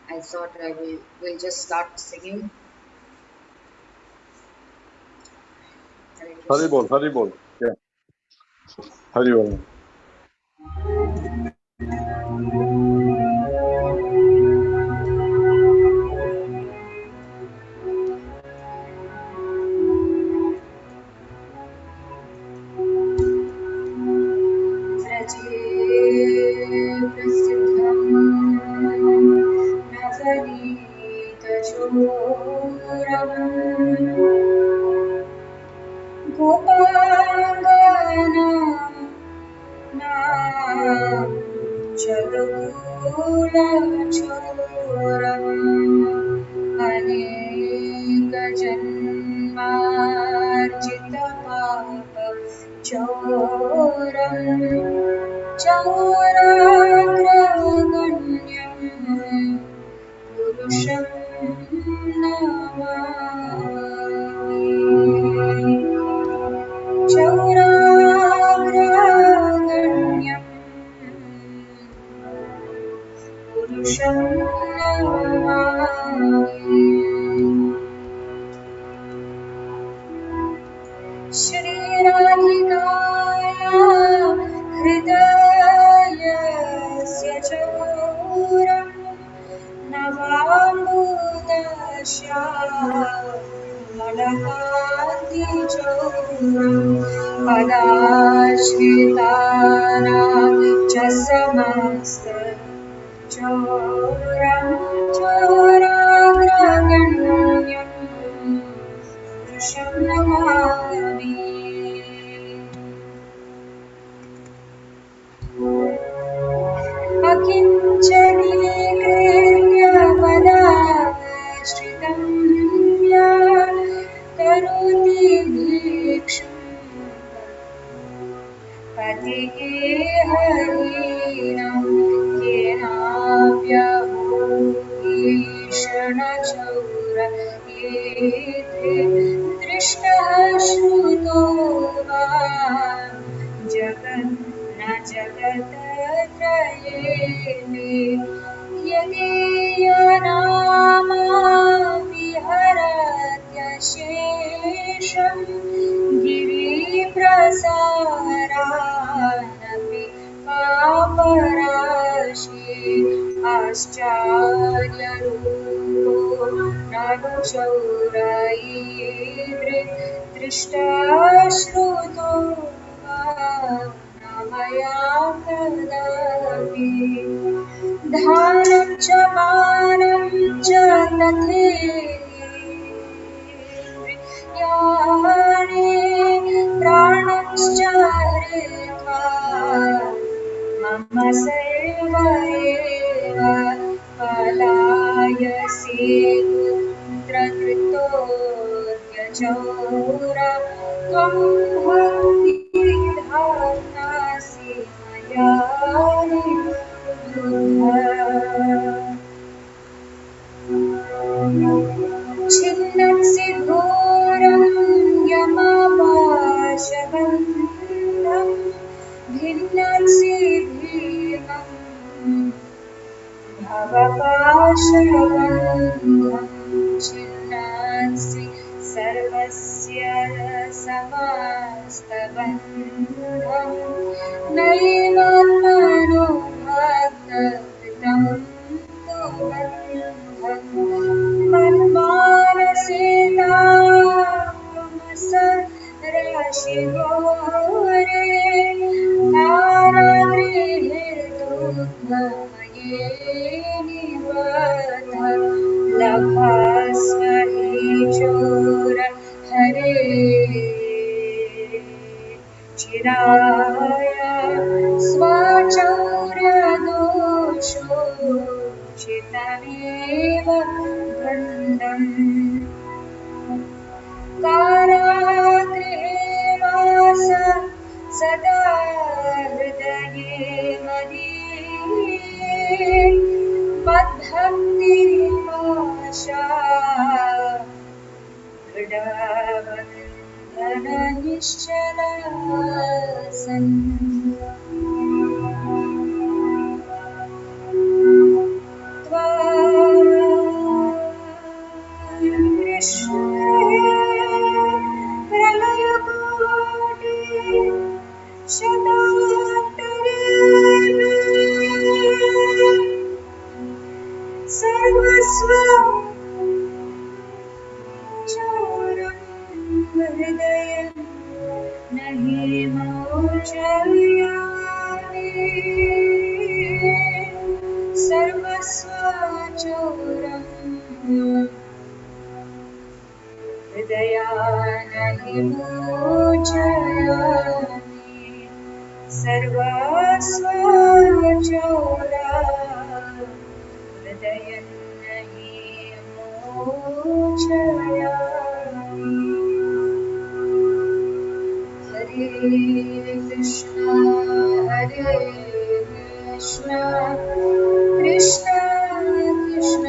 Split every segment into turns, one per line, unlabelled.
I thought we'll just start singing. Hare Krishna.
Hari bol. Yeah, Hari bol.
व्रजे प्रसिद्धं नवनीतचोरम् गोपाङ्गनाचलूलचोरम् अनेकजन्मार्जितपाप चोरम् चौराग्रगण्यम् पुरुषं नमामि चौराग्रगण्यम् पुरुषं नमामि श्रीराधिकाया हृदयस्य चौरम् नवाम्बुदश्यामलकान्तिचौरम् पदाश्रितानां च समस्तचौरं चौराग्रगण्यं पुरुषं नमामि अकिञ्चनीकृत्य पदाश्रितं या करोति भिक्षुं पतिः हरीणां केनाप्यभूषणचौर एते दृष्टः श्रुतो वा जगन् न जगत्त्रयेऽपि यदीयनामाविहरत्यशेषं गिरिप्रसारानपि पापराशि आश्चर्यरूपो ननुचौरैर्दृक् दृष्टाश्रुतो वा न मया कदापि दानं च मानं च तथेन्द्रियाणि प्राणश्च हृत्वा मम सर्व एव पलायसि कुत्र कृतोऽद्यचौर त्वं भक्तिधातासि मया निबुध छिन्नंसि घोरं यमपाशबन्धं भिन्नंसि भीमं भवपाशबन्धं छिन्नंसि सर्वस्य समस्तबन्धं नैवात्मनो भक्तकृतं तु बन्धं मन्मानसे तामस राशिघोरे कारागृहेतुर्भये निबध्य लभस्व हि चोर हरे चिराय स्वचौर्यदोषोचितमेव गन्धम् कारागृहे वास सदा हृदये मदीये मद्भक्तिमाशा दृढबन्धननिश्चला सन् त्वां विमोचयामि सर्वस्वचोरा हृदयन्नहि मोचयामि हरे कृष्ण कृष्ण कृष्ण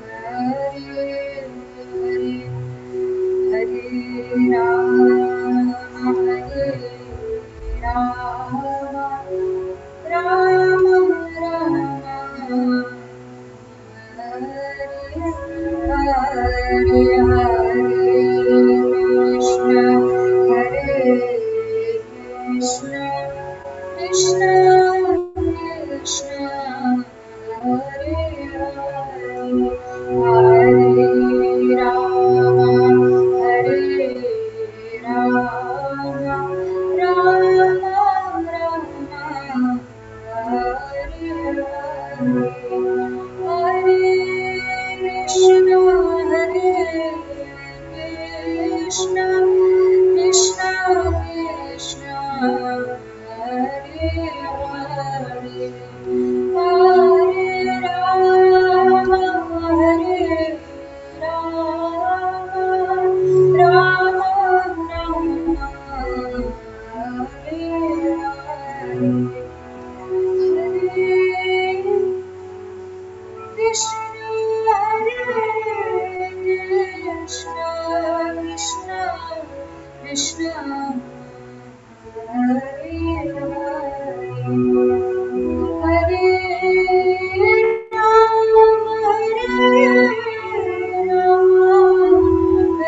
हरे हरे हरे हरे राम राम राम हरे कृष्ण कृष्ण कृष्ण हरे हरे राम राम राम हरे कृष्ण कृष्ण कृष्ण हरे हरे हरे राम हरे राम राम राम हरे हरे हरे कृष्ण हरे कृष्ण कृष्ण कृष्ण हरे हरे हरे राम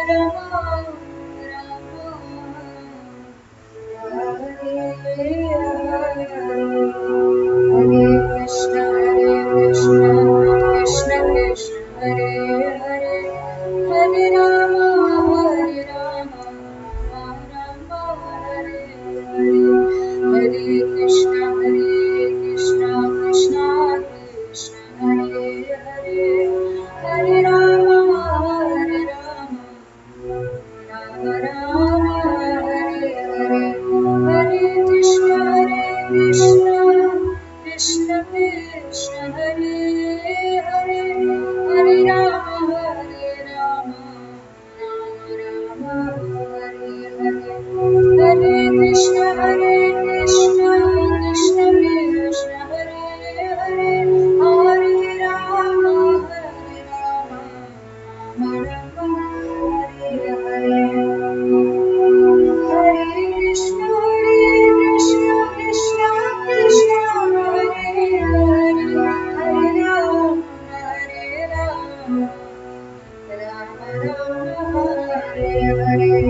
राम हरे हरे कृष्ण कृष्ण कृष्ण हरे हरे हरे राम राम राम हरे हरे हरे कृष्ण कृष्ण कृष्ण हरे हरे हरे राम राम राम हरे हरे हरे कृष्ण कृष्ण कृष्ण हरे हरे हरे राम राम हरे हरे हरे कृष्ण कृष्ण कृष्ण हरे हरे हरे राम राम हरे हरे हरे कृष्ण कृष्ण कृष्ण हरे हरे हरे राम राम राम हरे हरे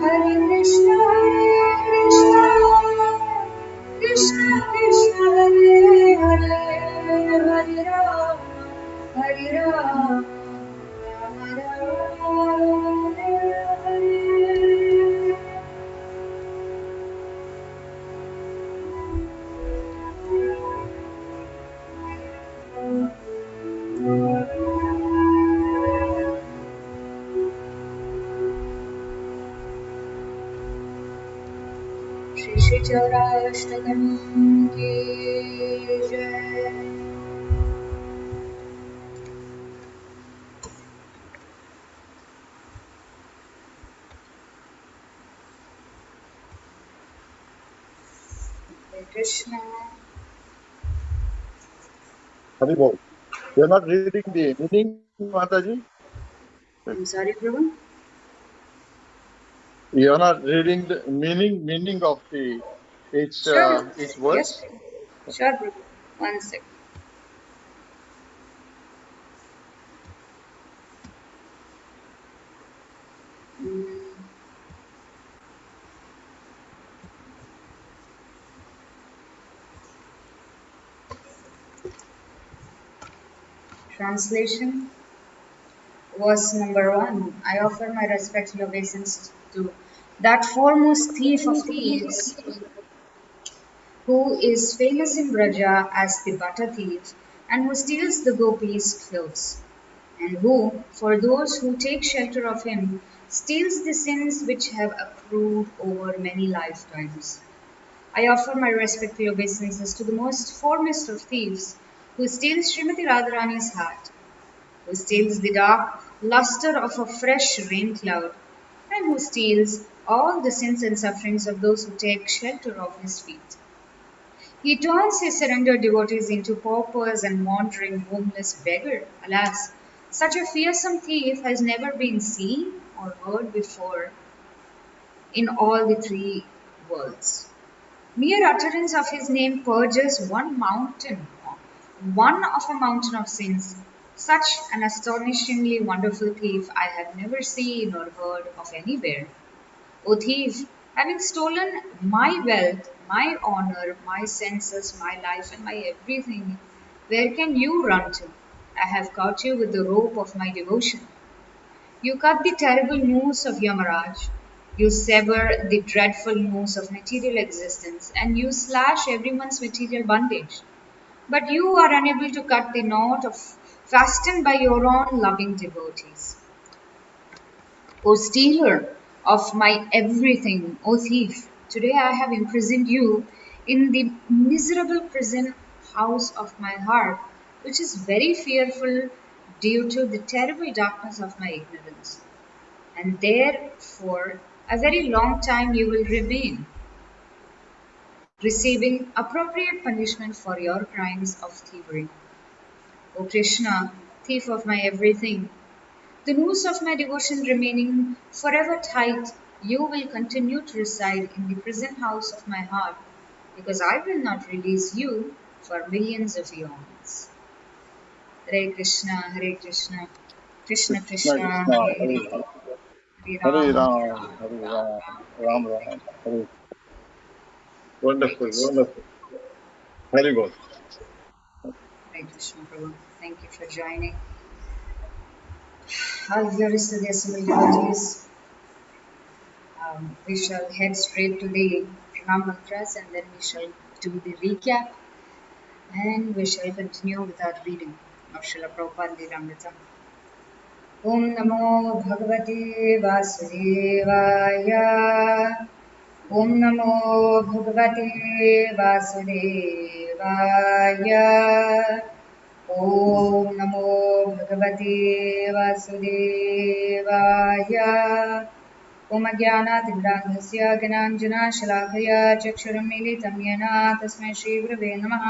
हरे कृष्ण कृष्ण कृष्ण हरे हरे हरे राम राम राम हरे हरे श्री श्री चौराष्टकम की जय। हरे Krishna.
Haribol. You're not reading the meaning, Mataji?
I'm sorry, Prabhu.
You're not reading the meaning of the
Sure.
each
Yes,
words?
Prabhu. Sure, Prabhu. One sec. Mm, Translation. Verse number 1. I offer my respectful obeisance to that foremost thief of thieves, who is famous in Braja as the butter thief, and who steals the gopis' clothes, and who, for those who take shelter of him, steals the sins which have accrued over many lifetimes. I offer my respectful obeisances to the most foremost of thieves, who steals Srimati Radharani's heart, who steals the dark luster of a fresh rain cloud, and who steals all the sins and sufferings of those who take shelter of his feet. He turns his surrendered devotees into paupers and wandering homeless beggars. Alas, such a fearsome thief has never been seen or heard before in all the three worlds. Mere utterance of his name purges one of a mountain of sins. Such an astonishingly wonderful thief I have never seen or heard of anywhere. O thief, having stolen my wealth, my honor, my senses, my life, and my everything, where can you run to? I have caught you with the rope of my devotion. You cut the terrible noose of Yamaraj. You sever the dreadful noose of material existence, and you slash everyone's material bondage. But you are unable to cut the knot of fastened by your own loving devotees. O stealer of my everything, O thief, today I have imprisoned you in the miserable prison house of my heart, which is very fearful due to the terrible darkness of my ignorance. And there for a very long time you will remain, receiving appropriate punishment for your crimes of thievery. O Krishna, thief of my everything, the noose of my devotion remaining forever tight, you will continue to reside in the prison house of my heart, because I will not release you for millions of eons. Hare Krishna, Hare Krishna, Krishna
Krishna
Krishna,
Krishna,
Hare
Hare
Hare,
Hare,
Hare
Hare
Ram, Hare
Ram,
Ram,
Hare
Ram
Ram,
Ram,
Ram
Hare
Ram,
Hare.
Hare.
Hare
Wonderful,
Krishna,
wonderful. Very good.
Hare Krishna, Prabhu. Thank you for joining. All here is to the assembled devotees. We shall head straight to the Pranam mantras and then we shall do the recap and we shall continue with our reading of Srila Prabhupada Lilamrita. Om Namo Bhagavate Vasudevaya. Om Namo Bhagavate Vasudevaya. Om Namo Bhagavate Vasudevaya. ॐ अज्ञानातिभ्रान्तस्य ज्ञानाञ्जनाशलाकया चक्षुरुन्मीलितं येन तस्मै श्रीगुरवे नमः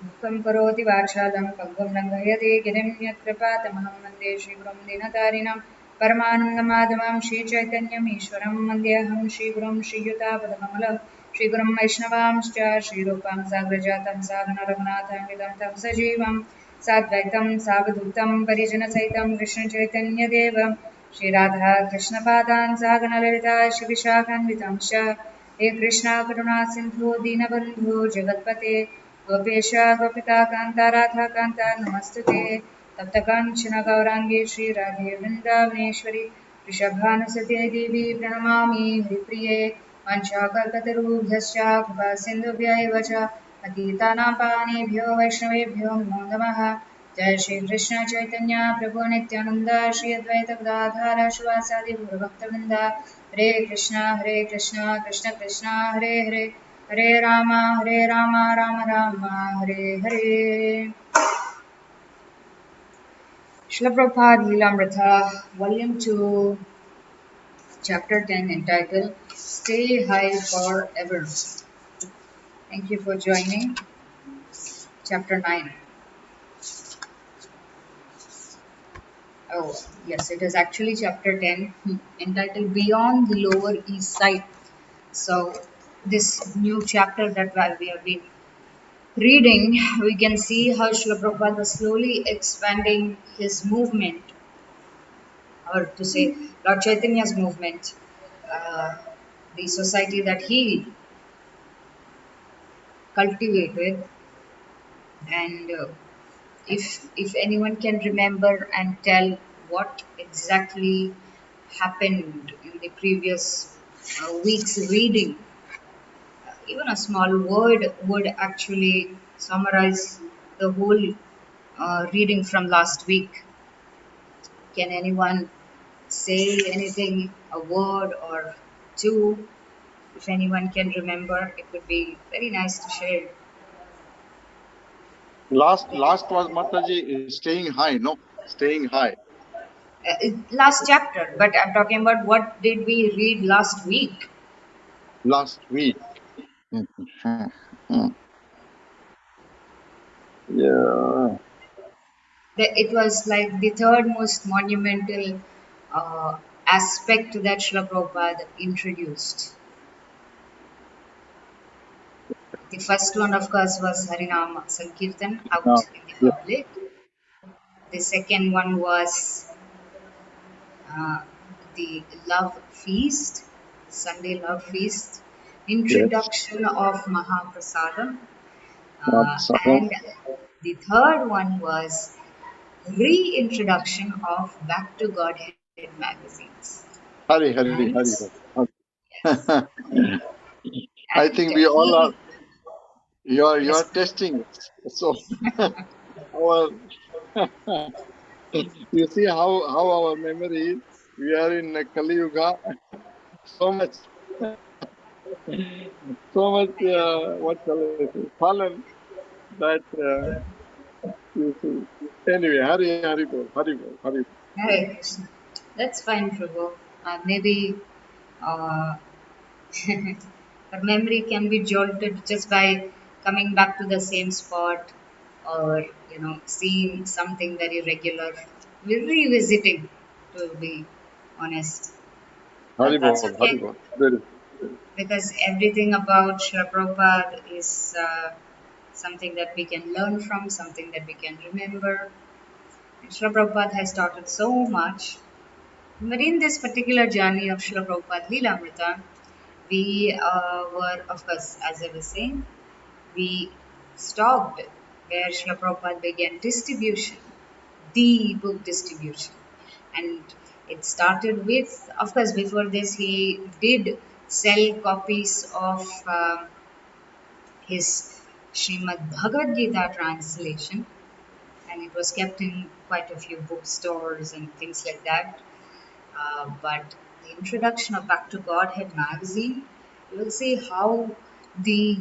मूकं करोति वाचालं पङ्गुं लङ्घयति गिरिं यत्कृपातमहं वन्दे श्रीगुरुं दीनतारिणं परमानन्दमाधवं श्रीचैतन्यमीश्वरं वन्देऽहं श्रीगुरुं श्रीयुतापदकमलं श्रीगुरुं वैष्णवांश्च श्रीरूपां साग्रजातं साधनरघुनाथान्वितं तं सजीवं साद्वैतं सावधूतं परिजनसहितं कृष्णचैतन्यदेवं श्रीराधा कृष्णपादान् सागणललिता श्रीविशाखान्वितांश्च हे कृष्णा करुणा सिन्धु दीनबन्धु जगत्पते गोपेश गोपिकान्ता राधाकान्ता नमस्तुते तप्तकाञ्चन गौराङ्गे श्रीराधे वृन्दावनेश्वरि वृषभानुसुते देवी प्रणमामि हरिप्रिये वञ्चाकल्पतरुभ्यश्च कृपासिन्धुभ्य एव च पतितानां पावनेभ्यो वैष्णवेभ्यो नमो नमः जय श्री कृष्ण चैतन्य प्रभु नित्यानंद श्री अद्वैत गदाधर श्रीवासादि गौरभक्तवृंद हरे Krishna Krishna Krishna Hare Hare Hare Ram Ram Ram Hare Hare Srila Prabhupada Lilamrita, Volume 2, Chapter 10, entitled Stay High Forever. Thank you for joining. Chapter 9. Oh, yes, it is actually chapter 10, entitled Beyond the Lower East Side. So, this new chapter that we have been reading, we can see how Srila Prabhupada was slowly expanding his movement, or to say, Lord Chaitanya's movement, uh, the society that he cultivated, and if anyone can remember and tell what exactly happened in the previous week's reading, even a small word would actually summarize the whole reading from last week. Can anyone say anything, a word or two, if anyone can remember, it would be very nice to share.
Last was Mataji is staying high, no? Staying high.
Last chapter, but I'm talking about what did we read last week?
Last week. Yeah.
It was like the third most monumental aspect that Srila Prabhupada introduced. The first one, of course, was Harinam Sankirtan
Now,
out in the
yeah.
public. The second one was uh, the love feast, Sunday love feast,
Yes.
introduction of Mahaprasadam,
Not Sadam.
and the third one was reintroduction of Back to Godhead magazines.
Hari,
And
Hari.
yes,
I
and
think we all are.
he,
You are
yes,
testing us. So our you see how our memory is. We are in Kali Yuga. So much, so much. What shall I say? Fallen that you see. Anyway, Hari.
Hare Krishna. That's fine, Prabhu. Maybe uh, her memory can be jolted just by coming back to the same spot or seeing something very regular. We're revisiting, to be honest. But that's
Hari
okay
Bol. Very.
because everything about Srila Prabhupada is something that we can learn from, something that we can remember. And Srila Prabhupada has taught us so much. But in this particular journey of Srila Prabhupada Leelamrita, we were, of course, as I was saying, we stopped where Srila Prabhupada began distribution, the book distribution. And it started with, of course, before this, he did sell copies of his Srimad Bhagavad Gita translation, and it was kept in quite a few bookstores and things like that. But the introduction of Back to Godhead magazine, you will see how the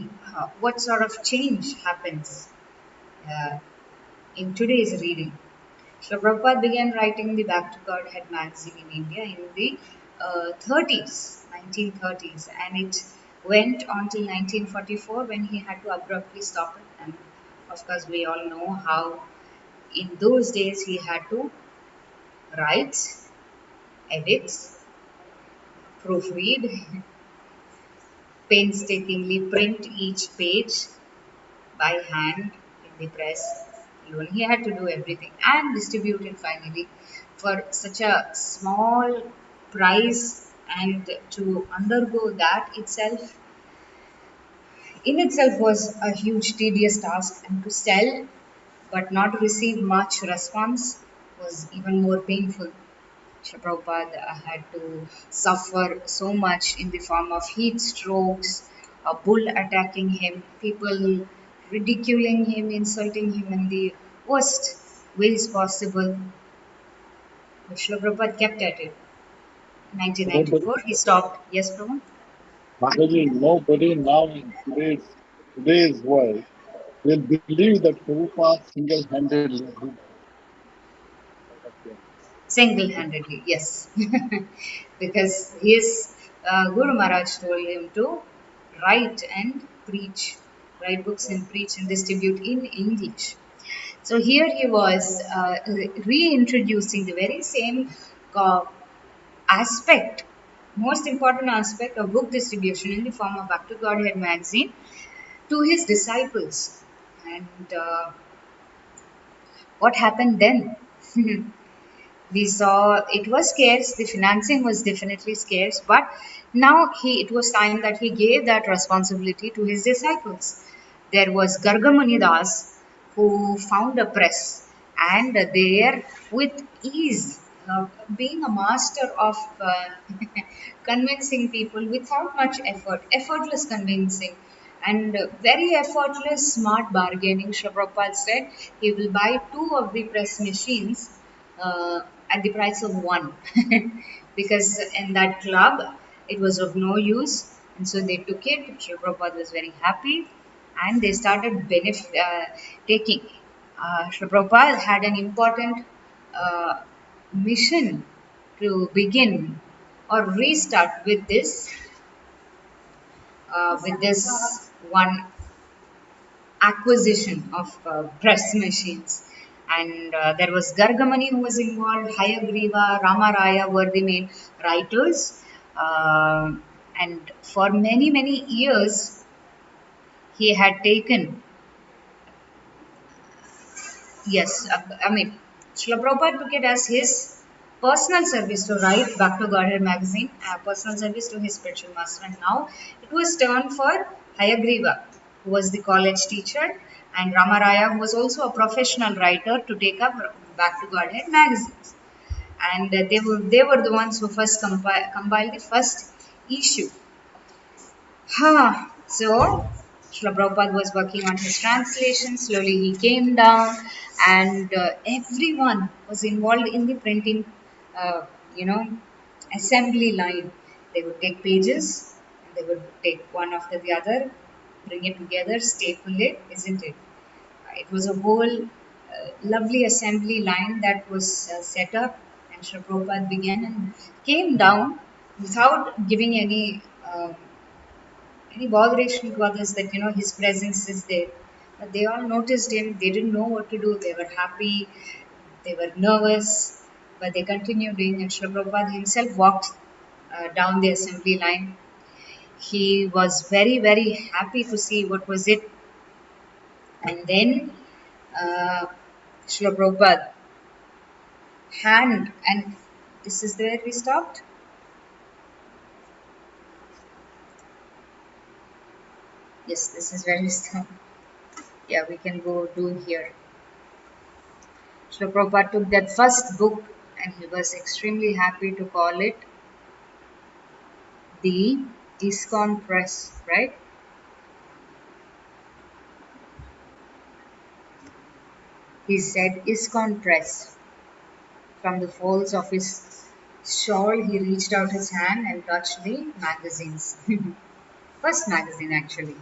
what sort of change happens uh, in today's reading. So Prabhupada began writing the Back to Godhead magazine in India in the 30s, 1930s, and it went until 1944 when he had to abruptly stop it. And of course, we all know how in those days he had to write, edit, proofread, painstakingly print each page by hand in the press alone. He had to do everything and distribute it finally for such a small price, and to undergo that itself in itself was a huge tedious task, and to sell but not receive much response was even more painful. Srila Prabhupada had to suffer so much in the form of heat strokes, a bull attacking him, people ridiculing him, insulting him in the worst ways possible. But Srila Prabhupada kept at it.
Nobody,
1994, he stopped. Yes, Prabhupada?
Mataji, nobody now in today's world will believe that Prabhupada single-handedly did that.
Single handedly, yes. Because his Guru Maharaj told him to write and preach, write books and preach and distribute in English. So here he was reintroducing the very same uh, aspect, most important aspect of book distribution in the form of Back to Godhead magazine to his disciples. And what happened then? We saw it was scarce, the financing was definitely scarce, but now it was time that he gave that responsibility to his disciples. There was Gargamuni Das who found a press, and there with ease, being a master of convincing people without much effort, effortless convincing, and very effortless smart bargaining. Shri Prabhupada said he will buy two of the press machines, at the price of one because in that club it was of no use, and so they took it. Srila Prabhupada was very happy, and they started taking. Srila Prabhupada had an important uh, mission to begin or restart with this one acquisition of press machines. And there was Gargamani who was involved, Hayagriva, Ramaraya were the main writers. And for many, many years, he had taken, yes, I mean, Srila Prabhupada took it as his personal service to write Back to Godhead magazine, personal service to his spiritual master. And now it was turned for Hayagriva, who was the college teacher, and Ramaraya, who was also a professional writer, to take up Back to Godhead magazines. And they were the ones who first compiled the first issue. So, Srila Prabhupada was working on his translation. Slowly he came down, and everyone was involved in the printing, uh, you know, assembly line. They would take pages, and they would take one after the other, bring it together, staple it, isn't it? It was a whole lovely assembly line that was set up, and Srila Prabhupada began and came down without giving any botheration to others that his presence is there. But they all noticed him. They didn't know what to do. They were happy. They were nervous, but they continued doing. And Srila Prabhupada himself walked down the assembly line. He was very, very happy to see what was it. And then uh, Srila Prabhupada hand, and this is where we stopped. Yes, this is where we stopped. Yeah, we can go do here. Srila Prabhupada took that first book, and he was extremely happy to call it the ISKCON Press, right? He said ISKCON Press. From the folds of his shawl, he reached out his hand and touched the magazines. First magazine, actually.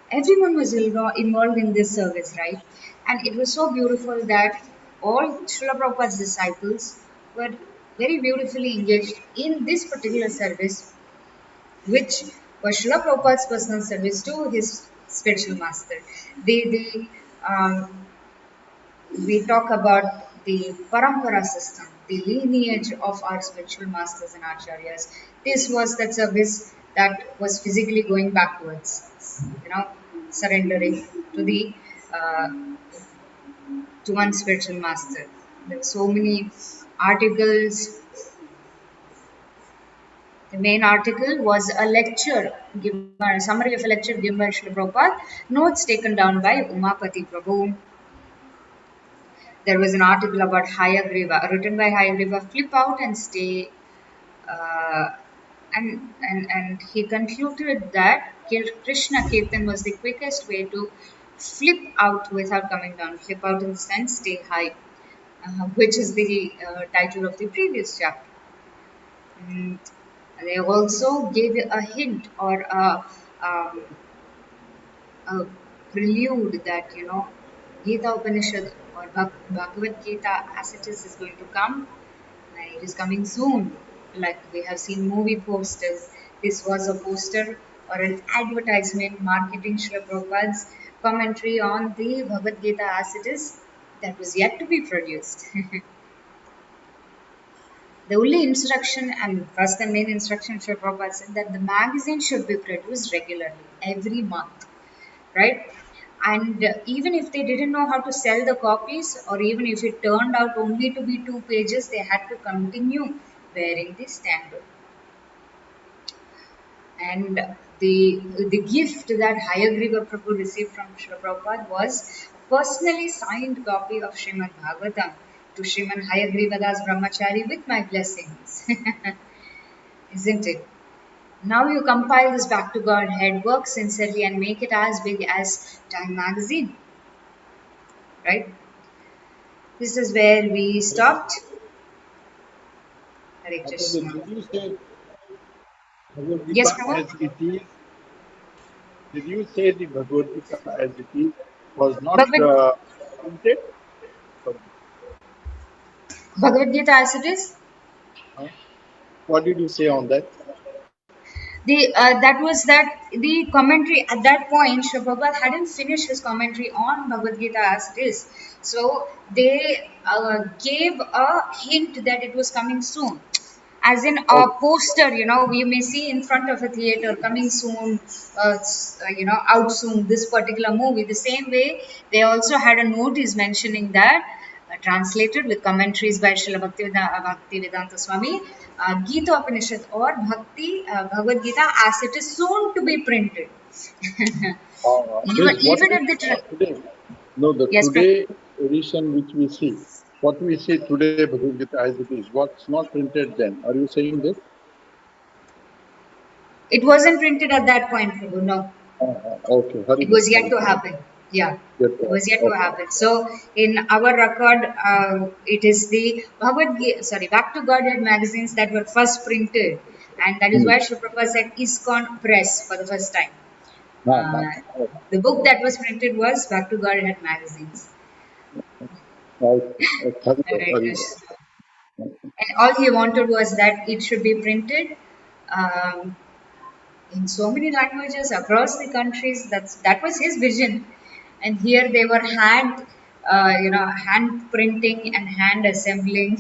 Everyone was involved in this service, right? And it was so beautiful that all Srila Prabhupada's disciples were very beautifully engaged in this particular service, which was Srila Prabhupada's personal service to his spiritual master. Um, we talk about the parampara system, the lineage of our spiritual masters and acharyas. This was that service that was physically going backwards, surrendering to the uh, to one spiritual master. There were so many articles. The main article was a lecture given, a summary of a lecture given by Srila Prabhupada, notes taken down by Umapati Prabhu. There was an article about Hayagriva, written by Hayagriva, flip out and stay. Uh, and he concluded that Krishna Kirtan was the quickest way to flip out without coming down. Flip out in the sense, stay high, which is the title of the previous chapter. Mm, they also gave a hint or um, a prelude that Gita Upanishad or Bhagavad Gita as it is going to come. It is coming soon. Like we have seen movie posters. This was a poster or an advertisement marketing Srila Prabhupada's commentary on the Bhagavad Gita as it is that was yet to be produced. The only instruction, and first the main instruction Srila Prabhupada said that the magazine should be produced regularly, every month, right? And even if they didn't know how to sell the copies, or even if it turned out only to be 2 pages, they had to continue wearing the standard. And the gift that Hayagriva Prabhu received from Srila Prabhupada was personally signed copy of Srimad Bhagavatam to Sriman Hayagriva Das Brahmachari with my blessings. Isn't it? Now you compile this back to Godhead, work sincerely, and make it as big as Time magazine. Right? This is where we stopped. Hare
Mataji,
Krishna.
did you say Bhagavad
Yes,
Gita
Prabhu.
as it is? Did you say the Bhagavad Gita as it is was not
Bhagavad,
printed? Sorry.
Bhagavad Gita as it is.
Huh? What did you say on that?
The that was that the commentary at that point, Srila Prabhupada hadn't finished his commentary on Bhagavad Gita as it is. So they gave a hint that it was coming soon. As in a
Okay.
poster, we may see in front of a theater coming soon, out soon, this particular movie. The same way, they also had a notice mentioning that, translated with commentaries by Srila Bhaktivedanta Swami, Gita Upanishad or Bhagavad Gita as it is soon to be printed. even,
Means what
even
we
at the.
saw today, no, the
Yes,
today edition which we see, what we see today, Bhagavad Gita as it is, what's not printed then? Are you saying this?
it wasn't printed at that point, Prabhu. No.
Okay,
It
Haribol,
was yet to
Haribol.
happen. Yeah,
Yes,
it
sir.
was yet to
Okay.
happen. So in our record, it is the Back to Godhead magazines that were first printed, and that is
Hmm.
why Sri Prabhupada said ISKCON Press for the first time. Uh,
Okay.
the book that was printed was Back to Godhead magazines.
Okay. Okay. Haribol,
Hare
Haribol.
Krishna. And all he wanted was that it should be printed. Um, in so many languages across the countries. That was his vision, and here they were hand printing and hand assembling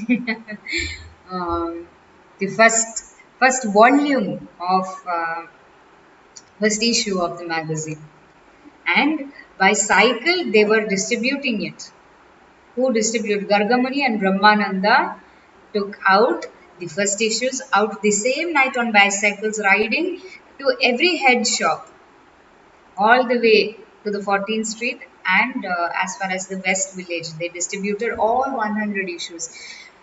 the first volume of first issue of the magazine, and by cycle they were distributing it. Who distributed? Gargamuni and Brahmananda took out the first issues out the same night on bicycles, riding to every head shop all the way to the 14th Street and as far as the West Village. They distributed all 100 issues.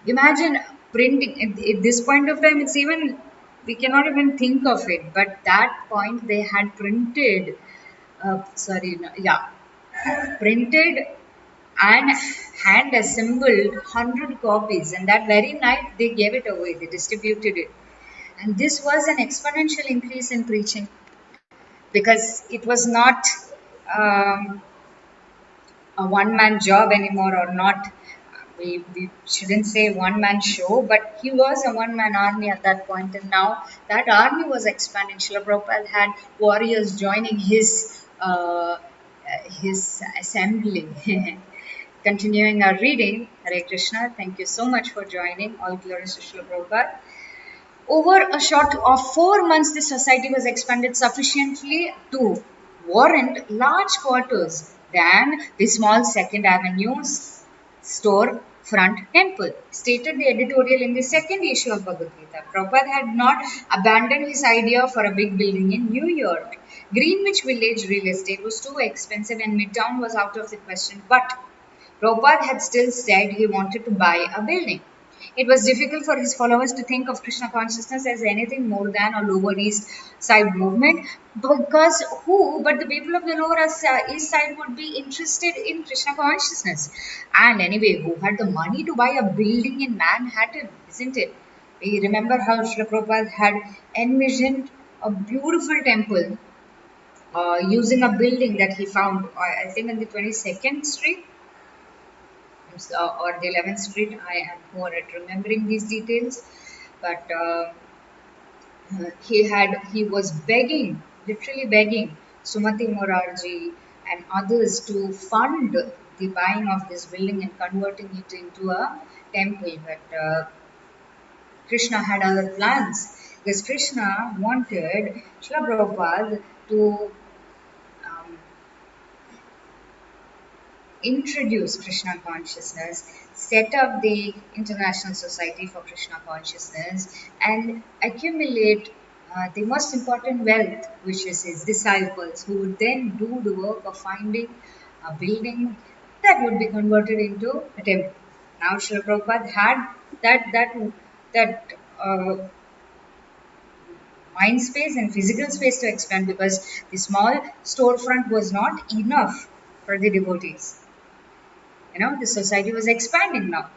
Imagine printing at this point of time, it's even, we cannot even think of it, but that point they had printed, sorry, no, yeah, printed and hand assembled 100 copies, and that very night they gave it away, they distributed it. And this was an exponential increase in preaching because it was not um, a one man job anymore, or not. We shouldn't say one man show, but he was a one man army at that point, and now that army was expanding. Srila Prabhupada had warriors joining his assembly. Continuing our reading, Hare Krishna, thank you so much for joining. All glories to Srila Prabhupada. Over a short of 4 months, the society was expanded sufficiently to warrant large quarters than the small Second Avenue's store front temple, stated the editorial in the second issue of Bhagavad Gita. Prabhupada had not abandoned his idea for a big building in New York. Greenwich Village real estate was too expensive and Midtown was out of the question, but Prabhupada had still said he wanted to buy a building. It was difficult for his followers to think of Krishna consciousness as anything more than a Lower East Side movement, because who but the people of the Lower East Side would be interested in Krishna consciousness? And anyway, who had the money to buy a building in Manhattan, isn't it? We remember how Srila Prabhupada had envisioned a beautiful temple using a building that he found, I think, in the 22nd Street or the 11th Street. I am poor at remembering these details, but he was begging, literally begging Sumati Morarji and others to fund the buying of this building and converting it into a temple. But Krishna had other plans because Krishna wanted Srila Prabhupada to um, introduce Krishna consciousness, set up the International Society for Krishna Consciousness, and accumulate the most important wealth, which is his disciples, who would then do the work of finding a building that would be converted into a temple. Now, Srila Prabhupada had that mind space and physical space to expand, because the small storefront was not enough for the devotees. The society was expanding now.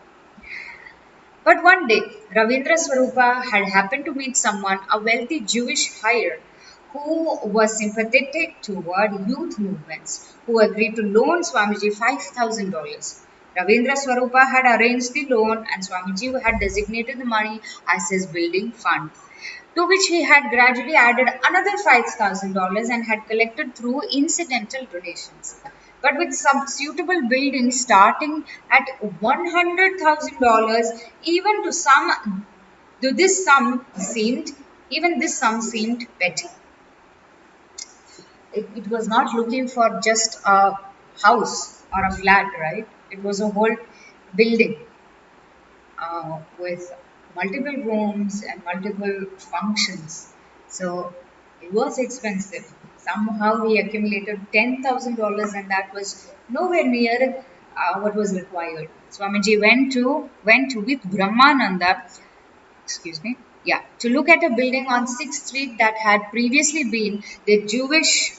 But one day, Ravindra Swarupa had happened to meet someone, a wealthy Jewish heir, who was sympathetic toward youth movements, who agreed to loan Swamiji $5,000. Ravindra Swarupa had arranged the loan, and Swamiji had designated the money as his building fund, to which he had gradually added another $5,000 and had collected through incidental donations. But with some suitable buildings starting at $100,000, even to this sum seemed even this sum seemed petty. It was not looking for just a house or a flat, right? It was a whole building with multiple rooms and multiple functions. So it was expensive. Somehow he accumulated $10,000, and that was nowhere near what was required. Swamiji went to with Brahmananda, excuse me, yeah, to look at a building on 6th Street that had previously been the Jewish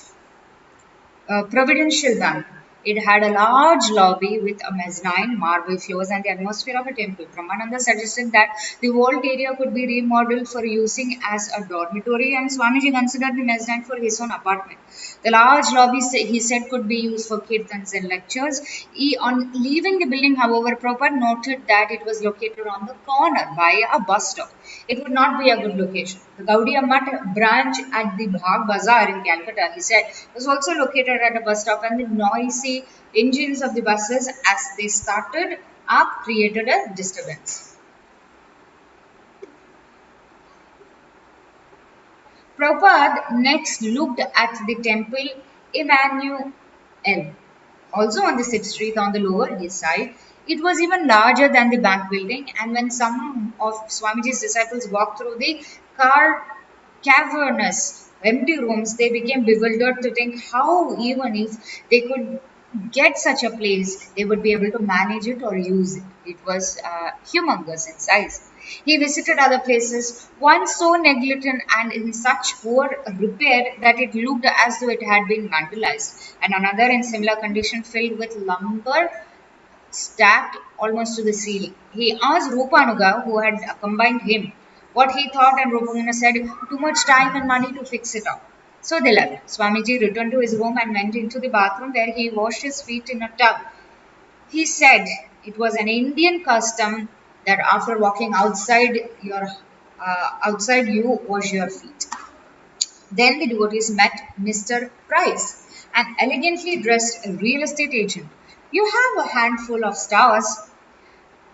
Providential Bank. It had a large lobby with a mezzanine, marble floors, and the atmosphere of a temple. Brahmananda suggested that the vault area could be remodeled for using as a dormitory, and Swamiji considered the mezzanine for his own apartment. The large lobby, he said, could be used for kirtans and lectures. On leaving the building, however, Prabhupada noted that it was located on the corner by a bus stop. It would not be a good location. The Gaudiya Mutt branch at the Bhag Bazaar in Calcutta, he said, was also located at a bus stop, and the noisy engines of the buses as they started up created a disturbance. Prabhupada next looked at the temple Emmanuel, also on the 6th Street on the lower east side. It was even larger than the bank building, and when some of Swamiji's disciples walked through the car cavernous empty rooms, they became bewildered to think how, even if they could get such a place, they would be able to manage it or use it. It was humongous in size. He visited other places, one so neglected and in such poor repair that it looked as though it had been vandalized, and another in similar condition filled with lumber stacked almost to the ceiling. He asked Rupanuga, who had accompanied him, what he thought, and Rupanuga said, too much time and money to fix it up. So they left. Swamiji returned to his room and went into the bathroom where he washed his feet in a tub. He said it was an Indian custom that after walking outside you wash your feet. Then the devotees met Mr. Price, an elegantly dressed real estate agent. You have a handful of stars,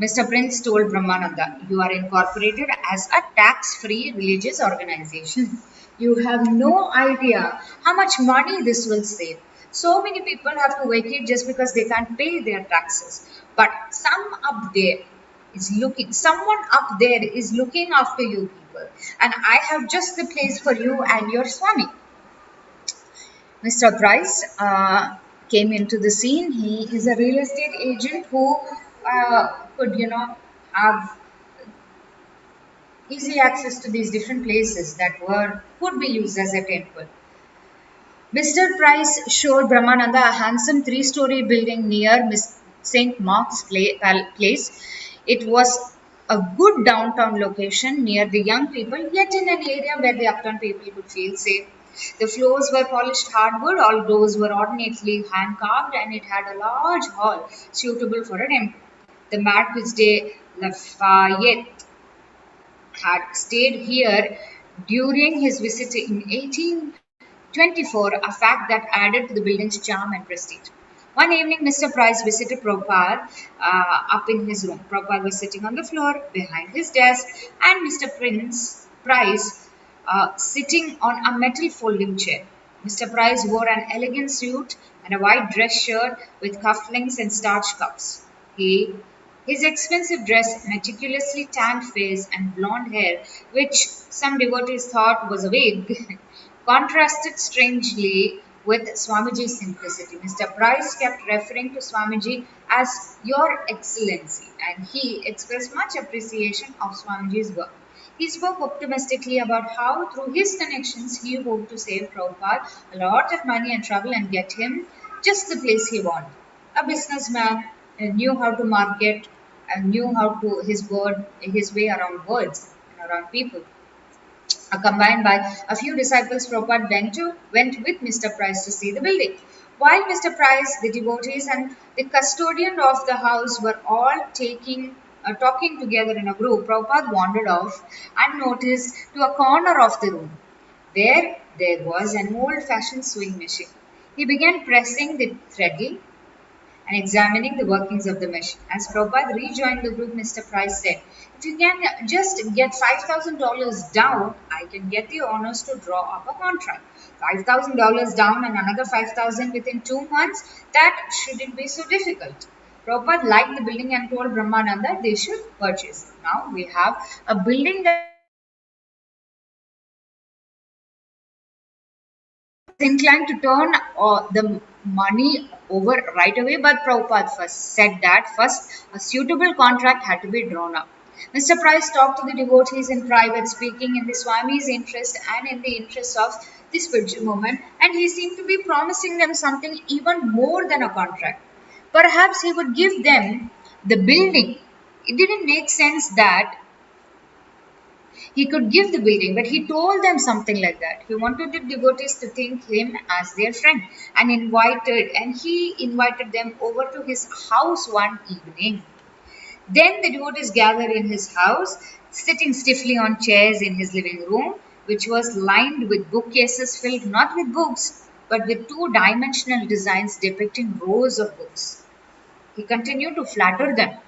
Mr. Prince told Brahmananda. You are incorporated as a tax-free religious organization. You have no idea how much money this will save. So many people have to vacate just because they can't pay their taxes. But someone up there is looking after you people. And I have just the place for you and your Swami. Mr. Price came into the scene. He is a real estate agent who could, have easy access to these different places that could be used as a temple. Mr. Price showed Brahmananda a handsome three-story building near St. Mark's Place. It was a good downtown location near the young people, yet in an area where the uptown people could feel safe. The floors were polished hardwood, all doors were ornately hand-carved, and it had a large hall suitable for a temple. The Marquis de Lafayette had stayed here during his visit in 1824, a fact that added to the building's charm and prestige. One evening, Mr. Price visited Prabhupada up in his room. Prabhupada was sitting on the floor behind his desk, and Mr. Price sitting on a metal folding chair. Mr. Price wore an elegant suit and a white dress shirt with cufflinks and starched cuffs. His expensive dress, meticulously tanned face, and blonde hair, which some devotees thought was a wig, contrasted strangely with Swamiji's simplicity. Mr. Price kept referring to Swamiji as Your Excellency, and he expressed much appreciation of Swamiji's work. He spoke optimistically about how, through his connections, he hoped to save Prabhupada a lot of money and trouble and get him just the place he wanted. A businessman knew how to market and knew how to his way around words and around people. Combined by a few disciples, Prabhupada went with Mr. Price to see the building. While Mr. Price, the devotees, and the custodian of the house were all talking together in a group, Prabhupada wandered off unnoticed to a corner of the room. There was an old fashioned sewing machine. He began pressing the threadle and examining the workings of the machine. As Prabhupada rejoined the group, Mr. Price said, "If you can just get $5,000 down, I can get the owners to draw up a contract. $5,000 down and another 5,000 within 2 months, that shouldn't be so difficult." Prabhupada liked the building and told Brahmananda they should purchase it. Now we have a building that inclined to turn the money over right away, but Prabhupada first said that first a suitable contract had to be drawn up. Mr. Price talked to the devotees in private, speaking in the Swami's interest and in the interest of the spiritual movement, and he seemed to be promising them something even more than a contract. Perhaps he would give them the building. It didn't make sense that he could give the building, but he told them something like that. He wanted the devotees to think him as their friend and he invited them over to his house one evening. Then the devotees gathered in his house, sitting stiffly on chairs in his living room, which was lined with bookcases filled not with books, but with two-dimensional designs depicting rows of books. He continued to flatter them.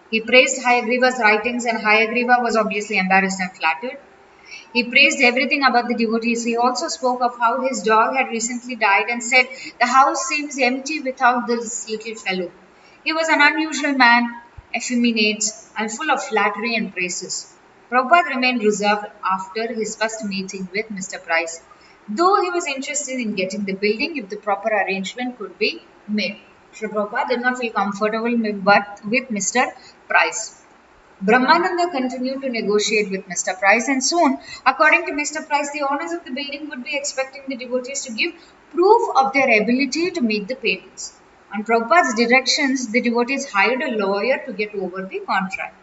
He praised Hayagriva's writings, and Hayagriva was obviously embarrassed and flattered. He praised everything about the devotees. He also spoke of how his dog had recently died and said, "The house seems empty without this little fellow." He was an unusual man, effeminate, and full of flattery and praises. Prabhupada remained reserved after his first meeting with Mr. Price, though he was interested in getting the building if the proper arrangement could be made. Sri Prabhupada did not feel comfortable with Mr. Price. Brahmananda continued to negotiate with Mr. Price, and soon, according to Mr. Price, the owners of the building would be expecting the devotees to give proof of their ability to make the payments. On Prabhupada's directions, the devotees hired a lawyer to get over the contract.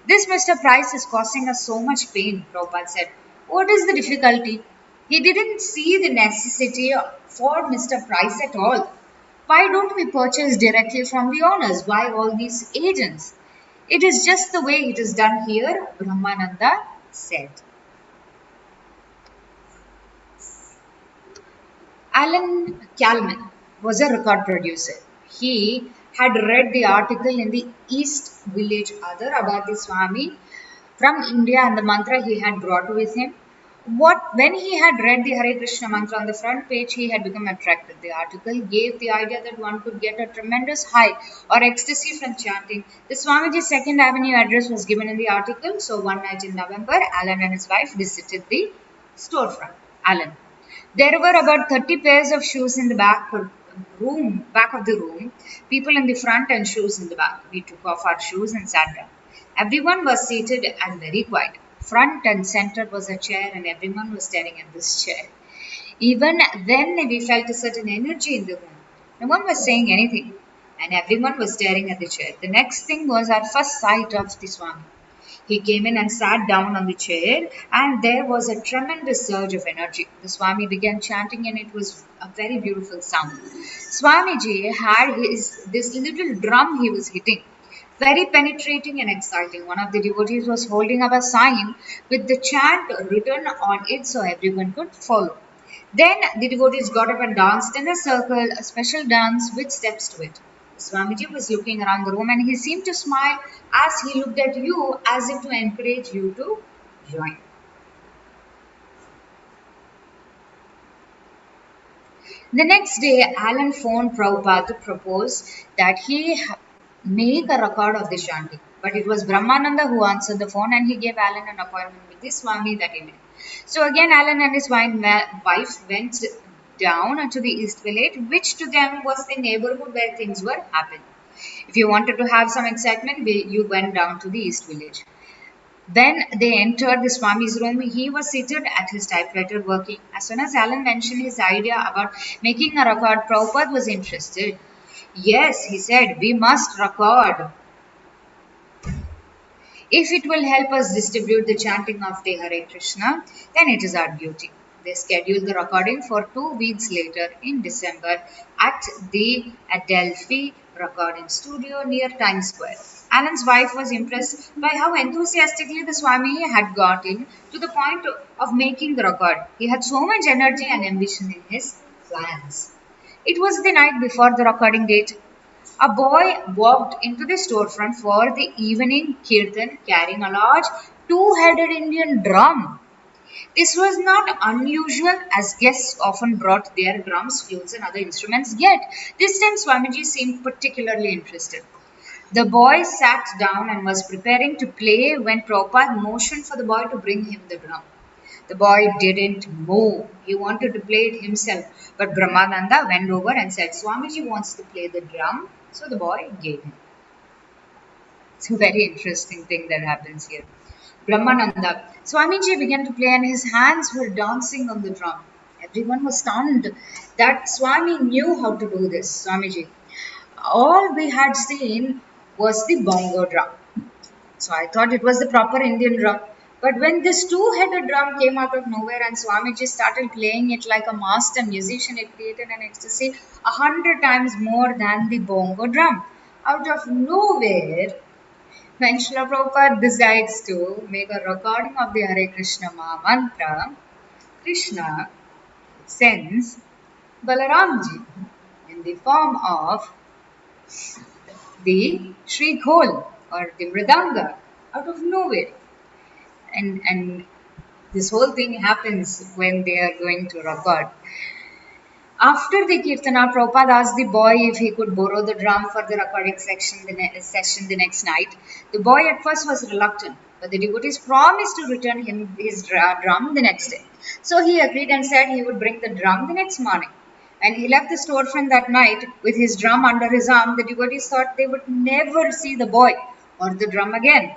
"This Mr. Price is causing us so much pain," Prabhupada said. "What is the difficulty?" He didn't see the necessity for Mr. Price at all. "Why don't we purchase directly from the owners? Why all these agents?" "It is just the way it is done here," Brahmananda said. Alan Kalman was a record producer. He had read the article in the East Village Other about the Swami from India and the mantra he had brought with him. When he had read the Hare Krishna mantra on the front page, he had become attracted. The article gave the idea that one could get a tremendous high or ecstasy from chanting. The Swamiji's Second Avenue address was given in the article, so one night in November, Alan and his wife visited the storefront. Alan. There were about 30 pairs of shoes in the back of the room, people in the front and shoes in the back. We took off our shoes and sat down. Everyone was seated and very quiet. Front and center was a chair, and everyone was staring at this chair. Even then, we felt a certain energy in the room. No one was saying anything, and everyone was staring at the chair. The next thing was our first sight of the Swami. He came in and sat down on the chair, and there was a tremendous surge of energy. The Swami began chanting, and it was a very beautiful sound. Swamiji had this little drum he was hitting, very penetrating and exciting. One of the devotees was holding up a sign with the chant written on it so everyone could follow. Then the devotees got up and danced in a circle, a special dance with steps to it. Swamiji was looking around the room and he seemed to smile as he looked at you as if to encourage you to join. The next day, Alan phoned Prabhupada to propose that he make a record of the chanting. But it was Brahmananda who answered the phone and he gave Alan an appointment with the Swami that evening. So again, Alan and his wife went down to the East Village, which to them was the neighborhood where things were happening. If you wanted to have some excitement, you went down to the East Village. When they entered the Swami's room, he was seated at his typewriter working. As soon as Alan mentioned his idea about making a record, Prabhupada was interested. "Yes," he said, "we must record." If it will help us distribute the chanting of the Hare Krishna, then it is our duty. They scheduled the recording for 2 weeks later in December at the Adelphi recording studio near Times Square. Alan's wife was impressed by how enthusiastically the Swami had gotten to the point of making the record. He had so much energy and ambition in his plans. It was the night before the recording date. A boy walked into the storefront for the evening kirtan carrying a large two-headed Indian drum. This was not unusual as guests often brought their drums, flutes and other instruments, yet this time Swamiji seemed particularly interested. The boy sat down and was preparing to play when Prabhupada motioned for the boy to bring him the drum. The boy didn't move. He wanted to play it himself. But Brahmananda went over and said, Swamiji wants to play the drum. So the boy gave him. It's a very interesting thing that happens here. Brahmananda. Swamiji began to play and his hands were dancing on the drum. Everyone was stunned that Swami knew how to do this, Swamiji. All we had seen was the bongo drum. So I thought it was the proper Indian drum. But when this two-headed drum came out of nowhere and Swamiji started playing it like a master musician, it created an ecstasy 100 times more than the bongo drum. Out of nowhere, when Srila Prabhupada decides to make a recording of the Hare Krishna Maha Mantra, Krishna sends Balaramji in the form of the Sri Khol or the Mridanga out of nowhere. And this whole thing happens when they are going to record. After the Kirtana, Prabhupada asked the boy if he could borrow the drum for the recording session the next night. The boy at first was reluctant, but the devotees promised to return him his drum the next day. So he agreed and said he would bring the drum the next morning. When he left the storefront that night with his drum under his arm, the devotees thought they would never see the boy or the drum again.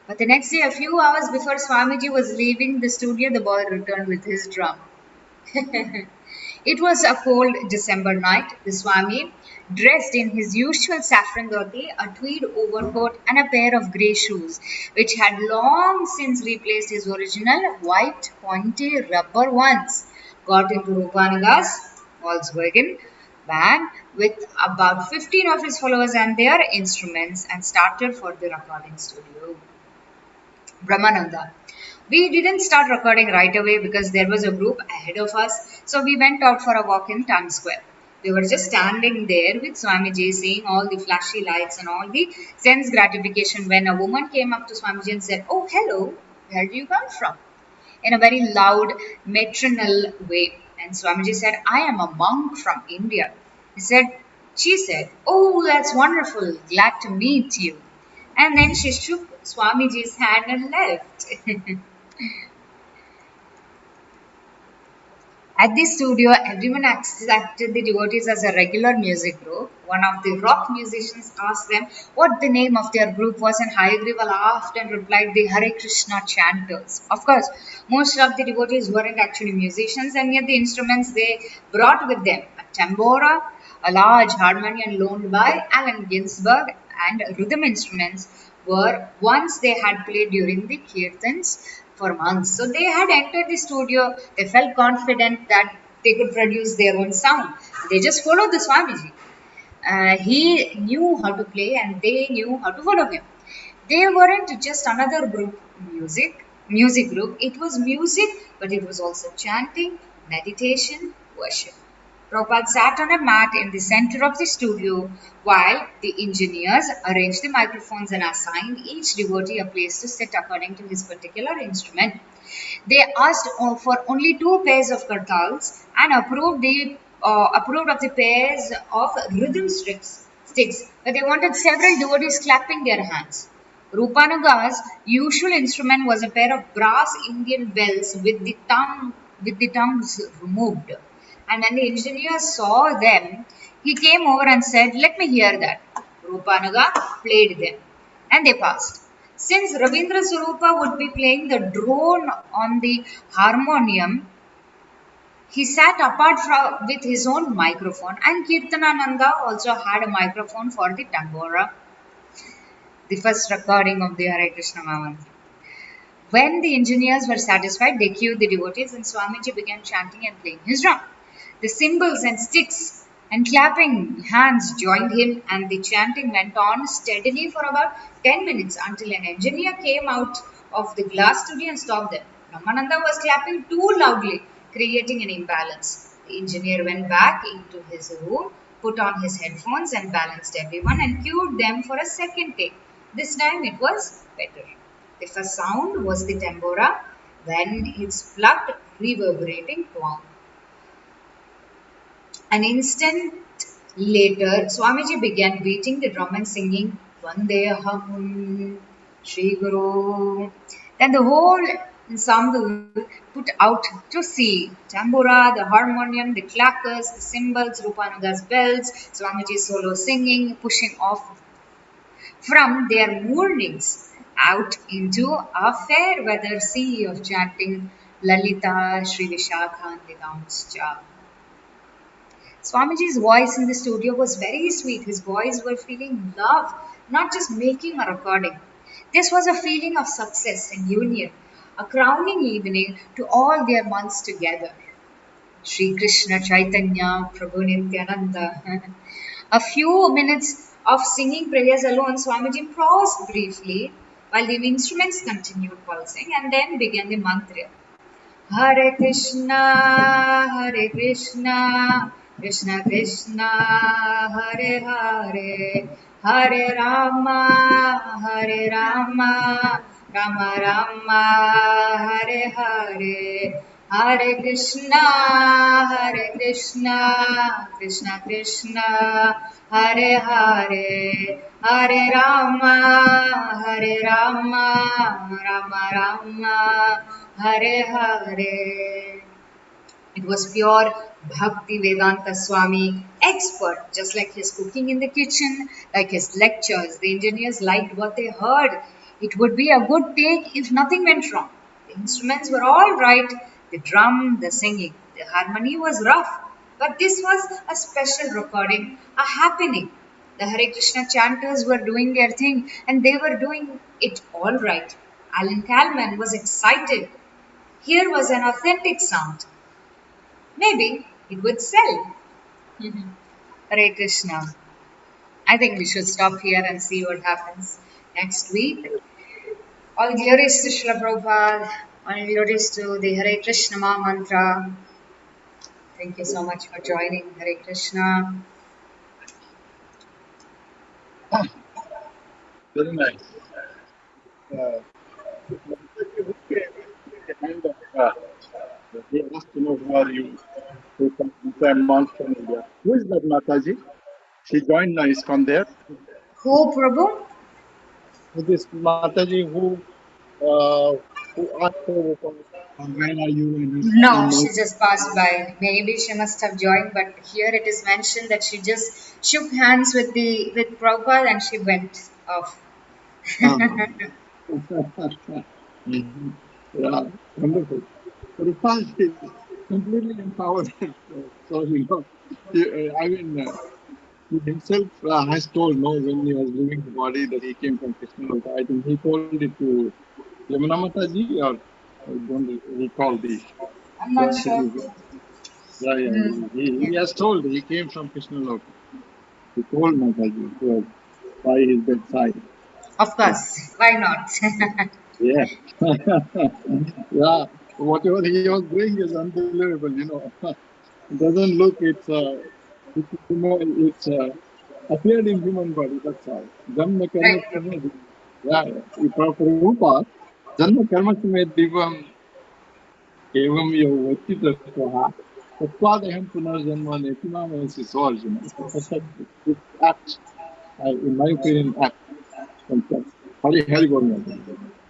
But the next day, a few hours before Swamiji was leaving the studio, the boy returned with his drum. It was a cold December night. The Swami, dressed in his usual saffron dhoti, a tweed overcoat, and a pair of grey shoes, which had long since replaced his original white pointy rubber ones, got into Rupanaga's Volkswagen van with about 15 of his followers and their instruments and started for the recording studio. Brahmananda. We didn't start recording right away because there was a group ahead of us, so we went out for a walk in Times Square. We were just standing there with Swamiji, seeing all the flashy lights and all the sense gratification when a woman came up to Swamiji and said, "Oh, hello, where do you come from?" in a very loud, matronal way. And Swamiji said, "I am a monk from India." She said, "Oh, that's wonderful, glad to meet you." And then she shook Swamiji's hand and left. At the studio, everyone accepted the devotees as a regular music group. One of the rock musicians asked them what the name of their group was, and Hayagriva laughed and replied, the Hare Krishna chanters. Of course, most of the devotees weren't actually musicians, and yet the instruments they brought with them, a tambora, a large harmonium loaned by Allen Ginsberg, and rhythm instruments were ones they had played during the kirtans for months. So they had entered the studio, they felt confident that they could produce their own sound. They just followed the Swamiji. He knew how to play and they knew how to follow him. They weren't just another music group. It was music, but it was also chanting, meditation, worship. Prabhupada sat on a mat in the center of the studio while the engineers arranged the microphones and assigned each devotee a place to sit according to his particular instrument. They asked for only 2 pairs of kartals and approved of the pairs of rhythm sticks, but they wanted several devotees clapping their hands. Rupanaga's usual instrument was a pair of brass Indian bells with the tongues removed. And when the engineer saw them, he came over and said, "Let me hear that." Rupanaga played them and they passed. Since Ravindra Swarupa would be playing the drone on the harmonium, he sat apart with his own microphone, and Kirtanananda also had a microphone for the tambora. the first recording of the Hare Krishna Mahamantra. When the engineers were satisfied, they cued the devotees and Swamiji began chanting and playing his drum. The cymbals and sticks and clapping hands joined him, and the chanting went on steadily for about 10 minutes until an engineer came out of the glass studio and stopped them. Ramananda was clapping too loudly, creating an imbalance. The engineer went back into his room, put on his headphones, and balanced everyone and cued them for a second take. This time it was better. The first sound was the tambura, then its plucked, reverberating twang. An instant later, Swamiji began beating the drum and singing Vandeham Shri Guru. Then the whole ensemble put out to sea. Tambura, the harmonium, the clackers, the cymbals, Rupanuga's bells, Swamiji's solo singing, pushing off from their moorings out into a fair weather sea of chanting Lalita Sri Vishakha and the Dhamscha. Swamiji's voice in the studio was very sweet. His boys were feeling love, not just making a recording. This was a feeling of success and union, a crowning evening to all their months together. Sri Krishna Chaitanya Prabhu Nityananda. A few minutes of singing prayers alone, Swamiji paused briefly while the instruments continued pulsing and then began the mantra. Hare Krishna, Hare Krishna, Krishna Krishna, Hare Hare, Hare Rama, Hare Rama, Rama Rama, Hare Hare, Hare Krishna, Hare Krishna, Krishna Krishna, Hare Hare, Hare Rama, Hare Rama, Rama Rama, Hare Hare. It was pure Bhakti Vedanta Swami, expert, just like his cooking in the kitchen, like his lectures. The engineers liked what they heard. It would be a good take if nothing went wrong. The instruments were all right, the drum, the singing. The harmony was rough, but this was a special recording, a happening. The Hare Krishna chanters were doing their thing and they were doing it all right. Alan Kalman was excited. Here was an authentic sound. Maybe it would sell. Hare Krishna. I think we should stop here and see what happens next week. All glories to Srila Prabhupada. All glories to the Hare Krishna Maha Mantra. Thank you so much for joining. Hare Krishna.
Ah, very nice. Who came at the end of they asked, who are you? Who come from from India? Who is that Mataji? She joined ISKCON there.
Who, Prabhu?
This Mataji uh, who asked Prabhupada, where are you? And he said,
No,
I'm
she
out.
just passed by. Maybe she must have joined, but here it is mentioned that she just shook hands with the with Prabhupada and she went off.
Ah. Mhm. Yeah, wonderful. Prabhupada is completely empowered. So, I mean, he himself has told, no, when he was leaving the body, that he came from Krishna. I think he told it to Yamuna Mataji, or I don't recall
I'm not sure.
yeah, yeah.
Mm,
He
yeah.
has told he came from Krishna Loka. He told Mataji, who was by his bedside.
Of
Yeah.
course. Why not?
Yeah. Yeah. Whatever he was doing is unbelievable, It doesn't look, it's appeared in human body, that's all. Janma karma
Right, Prabhu.
chime, yeah, yeah. Prabhupada, janma karma chime divam evam yavachitastvaha tattvadaham punarjanma netimamasi soarjuna. It's such a good act, in my opinion, act. Hari Hari Govinda.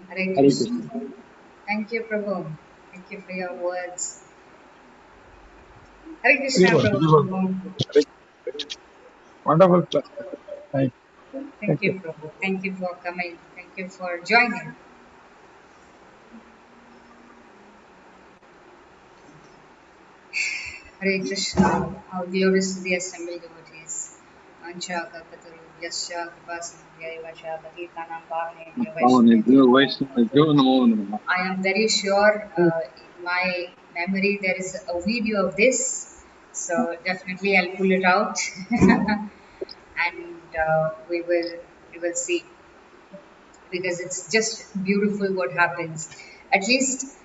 Hare
Hari
Krishna.
Krishna.
Thank you, Prabhu. Thank you for your words. Hare Krishna,
Very good.
Prabhu.
Wonderful. Thank
Thank
thank
you,
you.
Prabhu. Thank you for coming. Thank you for joining. Hare Krishna. All glories to the assembled devotees. Mancha Kalpataru Yasya Kripasindhyaya Vacha Patitanam Pavanebhyo
Pavanebhyo
Vaishnavebhyo Namo
Vaishnavebhyo namo namaha.
I am very sure in my memory there is a video of this, so definitely I'll pull it out and we will see because it's just beautiful what happens. At least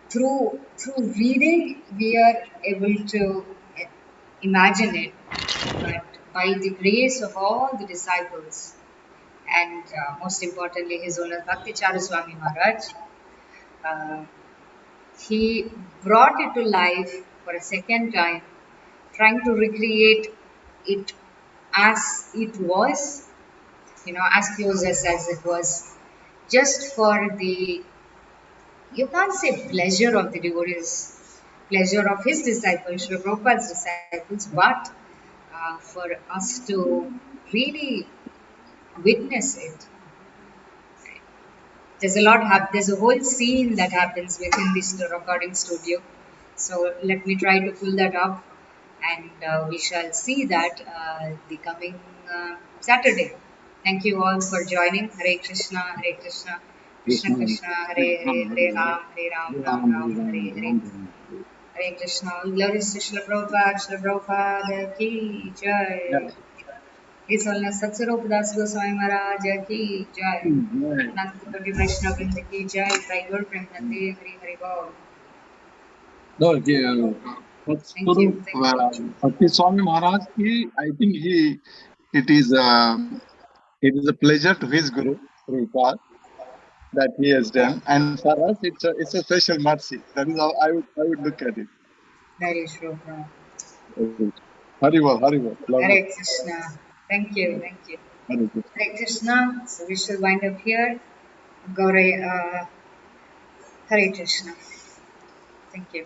through reading we are able to uh, imagine it, but by the grace of all the disciples and most importantly His Holiness Bhakti Charaswami Maharaj, uh, he brought it to life for a second time, trying to recreate it as it was, as close as it was, just for the, you can't say pleasure of the devotees, pleasure of his disciples, Srila Prabhupada's disciples, but for us to really witness it. There's a whole scene that happens within this recording studio. So let me try to pull that up, and we shall see that the coming Saturday. Thank you all for joining. Hare Krishna, Hare Krishna, Krishna
Krishna,
Krishna,
Hare
Hare Hare,
Rama,
Hare
Hare Rama,
Ram, Hare Ram,
Hare
Ram
Rama,
Ram,
Hare
Hare
Rama,
Hare.
Ram Ram.
Hare Krishna. All glories to Srila Prabhupada ki jai.
Yes.
His Holiness Satsarupdas Goswami Maharaj ki jai.
Yes.
Anant Koti Vaishnava Vrinda ki jai. Tribal Premnande Hari Hari Bol.
No, that's
Thank you.
Guru
Thank you.
Bhakti Swami Maharaj. I think it is, it is a pleasure to his Guru, Prabhupada, that he has done. And for us, it's a special mercy. That is how I would look at it.
That is true.
Haribol, Haribol, lovely.
Hare Krishna. Thank you. Thank you.
Hare Krishna.
Hare Krishna. So we shall wind up here. Gaure, Hare Krishna. Thank you.